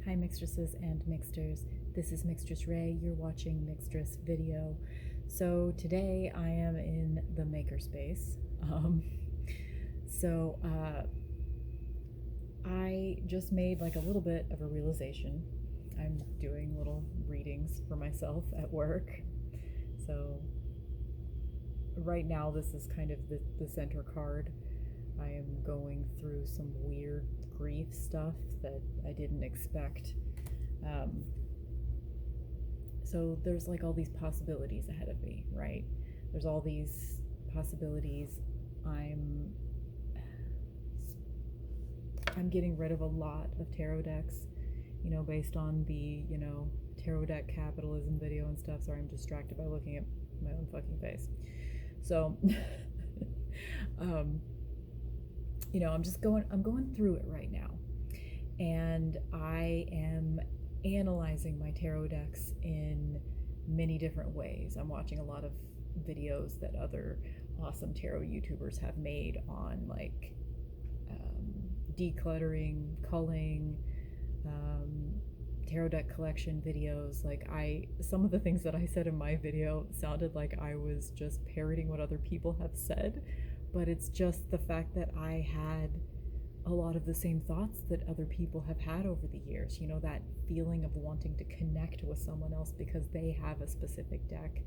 Hi mixtresses and mixters, this is mixtressrae, you're watching Mixtress Video. So today I am in the makerspace. I just made like a little bit of a realization. I'm doing little readings for myself at work. So right now this is kind of the center card. I am going through some weird grief stuff that I didn't expect. So there's like all these possibilities ahead of me, right? There's all these possibilities. I'm getting rid of a lot of tarot decks, based on the, tarot deck capitalism video and stuff. Sorry, I'm distracted by looking at my own fucking face. So, I'm going through it right now. And I am analyzing my tarot decks in many different ways. I'm watching a lot of videos that other awesome tarot YouTubers have made on like decluttering, culling, tarot deck collection videos. Like some of the things that I said in my video sounded like I was just parroting what other people have said, but it's just the fact that I had a lot of the same thoughts that other people have had over the years, that feeling of wanting to connect with someone else because they have a specific deck.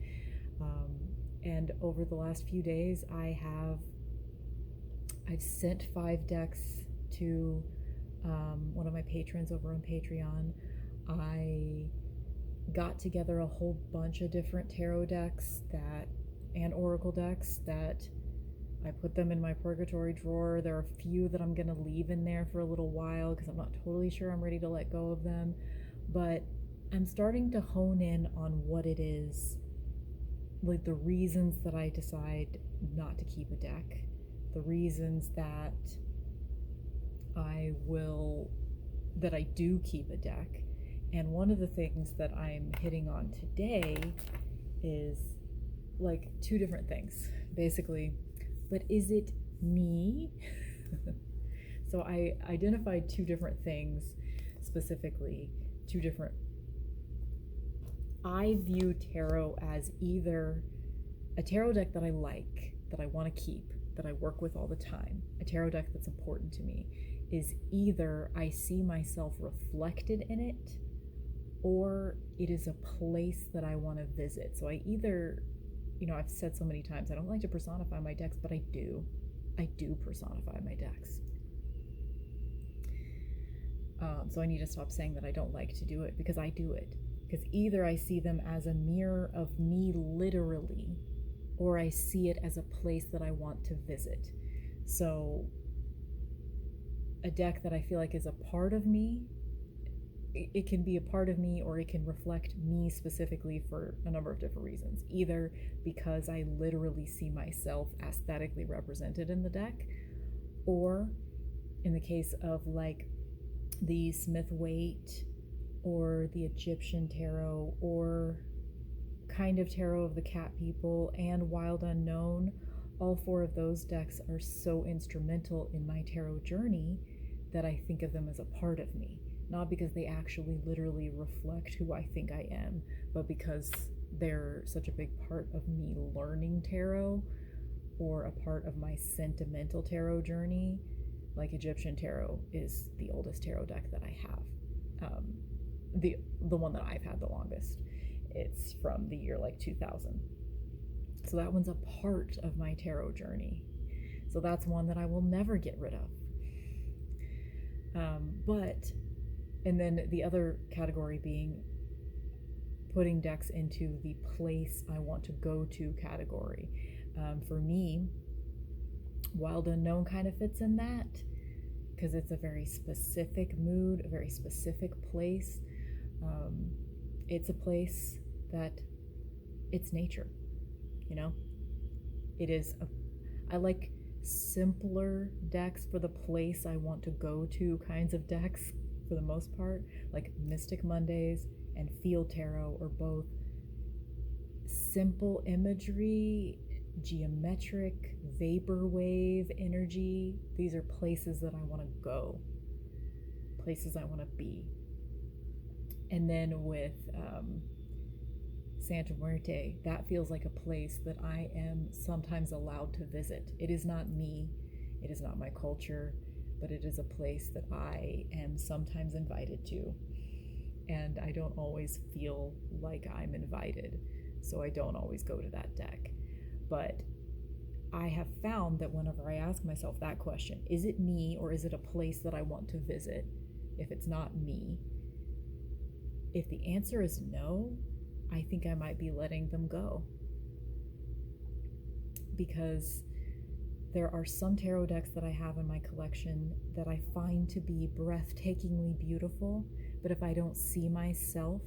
And over the last few days, I've sent 5 decks to one of my patrons over on Patreon. I got together a whole bunch of different tarot decks and oracle decks that I put them in my purgatory drawer. There are a few that I'm going to leave in there for a little while because I'm not totally sure I'm ready to let go of them. But I'm starting to hone in on what it is, like the reasons that I decide not to keep a deck, the reasons that I do keep a deck. And one of the things that I'm hitting on today is like 2 different things, basically. But is it me? So I identified 2 different things, specifically 2 different. I view tarot as either a tarot deck that I like, that I want to keep, that I work with all the time, a tarot deck that's important to me, is either I see myself reflected in it, or it is a place that I want to visit. So I either, I've said so many times, I don't like to personify my decks, but I do personify my decks. So I need to stop saying that I don't like to do it, because I do it. Because either I see them as a mirror of me literally, or I see it as a place that I want to visit. So a deck that I feel like is a part of me, it can be a part of me, or it can reflect me specifically for a number of different reasons. Either because I literally see myself aesthetically represented in the deck, or in the case of like the Smith-Waite or the Egyptian tarot, or kind of tarot of the cat people and Wild Unknown. All 4 of those decks are so instrumental in my tarot journey that I think of them as a part of me. Not because they actually literally reflect who I think I am, but because they're such a big part of me learning tarot, or a part of my sentimental tarot journey. Like Egyptian tarot is the oldest tarot deck that I have. The one that I've had the longest. It's from the year like 2000. So that one's a part of my tarot journey. So that's one that I will never get rid of. And then the other category being putting decks into the place I want to go to category. For me, Wild Unknown kind of fits in that, because it's a very specific mood, a very specific place. It's a place that it's nature, It is I like simpler decks for the place I want to go to kinds of decks for the most part, like Mystic Mondays and Field Tarot are both simple imagery, geometric, vaporwave energy. These are places that I want to go, places I want to be. And then with Santa Muerte, that feels like a place that I am sometimes allowed to visit. It is not me, it is not my culture, but it is a place that I am sometimes invited to. And I don't always feel like I'm invited, so I don't always go to that deck. But I have found that whenever I ask myself that question, is it me or is it a place that I want to visit? If it's not me, if the answer is no, I think I might be letting them go. Because there are some tarot decks that I have in my collection that I find to be breathtakingly beautiful, but if I don't see myself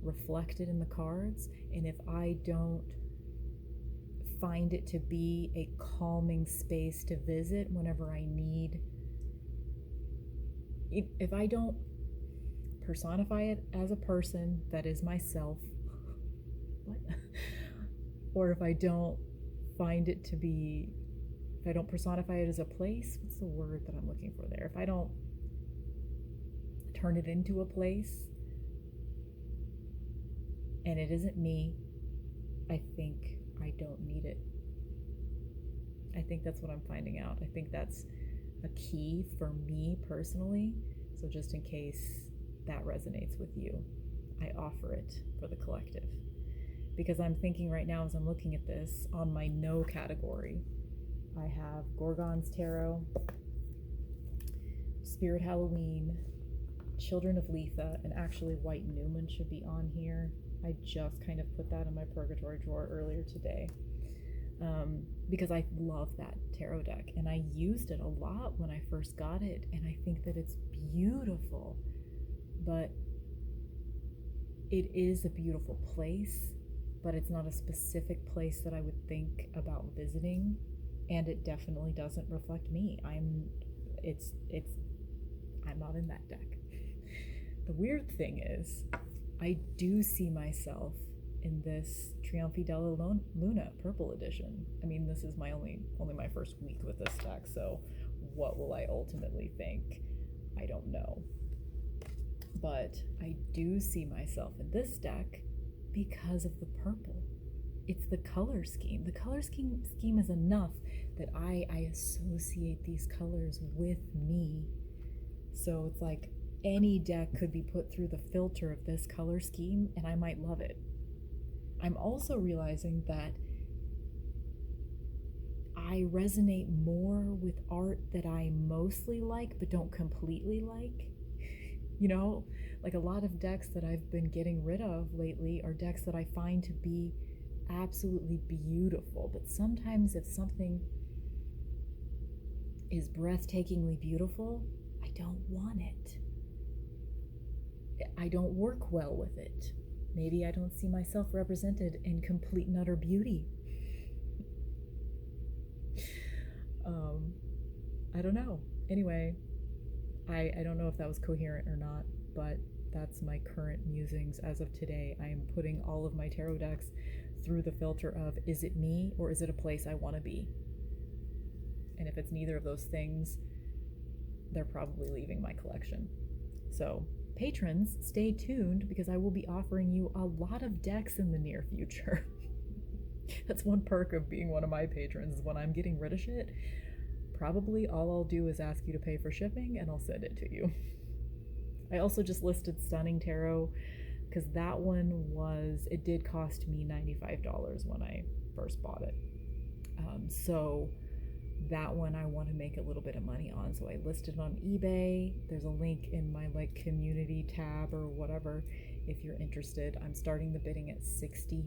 reflected in the cards, and if I don't find it to be a calming space to visit whenever I need, if I don't personify it as a person that is myself, or if I don't find it to be, if I don't personify it as a place, what's the word that I'm looking for there? If I don't turn it into a place and it isn't me, I think I don't need it. I think that's what I'm finding out. I think that's a key for me personally. So just in case that resonates with you, I offer it for the collective. Because I'm thinking right now as I'm looking at this, on my no category, I have Gorgon's Tarot, Spirit Halloween, Children of Letha, and actually White Newman should be on here. I just kind of put that in my purgatory drawer earlier today. Because I love that tarot deck and I used it a lot when I first got it, and I think that it's beautiful, but it is a beautiful place, but it's not a specific place that I would think about visiting, and it definitely doesn't reflect me. I'm not in that deck. The weird thing is, I do see myself in this Trionfi della Luna purple edition. I mean, this is my only my first week with this deck, so what will I ultimately think? I don't know. But I do see myself in this deck because of the purple. It's the color scheme. The color scheme is enough that I associate these colors with me. So it's like any deck could be put through the filter of this color scheme and I might love it. I'm also realizing that I resonate more with art that I mostly like but don't completely like. You know, like a lot of decks that I've been getting rid of lately are decks that I find to be absolutely beautiful, but sometimes if something is breathtakingly beautiful, I don't want it. I don't work well with it. Maybe I don't see myself represented in complete and utter beauty. I don't know. Anyway, I don't know if that was coherent or not, but that's my current musings as of today. I am putting all of my tarot decks through the filter of, is it me or is it a place I want to be? And if it's neither of those things, they're probably leaving my collection. So patrons, stay tuned because I will be offering you a lot of decks in the near future. That's one perk of being one of my patrons, is when I'm getting rid of shit, probably all I'll do is ask you to pay for shipping and I'll send it to you. I also just listed Stunning Tarot because that one it did cost me $95 when I first bought it. So that one I want to make a little bit of money on, so I listed it on eBay. There's a link in my community tab or whatever if you're interested. I'm starting the bidding at $60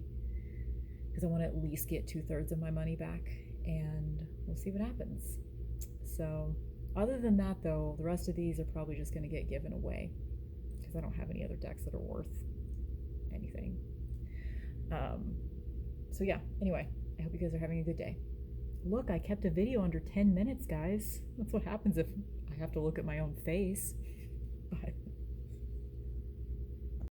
because I want to at least get 2/3 of my money back, and we'll see what happens. So other than that though, the rest of these are probably just going to get given away because I don't have any other decks that are worth anything. So yeah, anyway, I hope you guys are having a good day. Look, I kept a video under 10 minutes, guys. That's what happens if I have to look at my own face.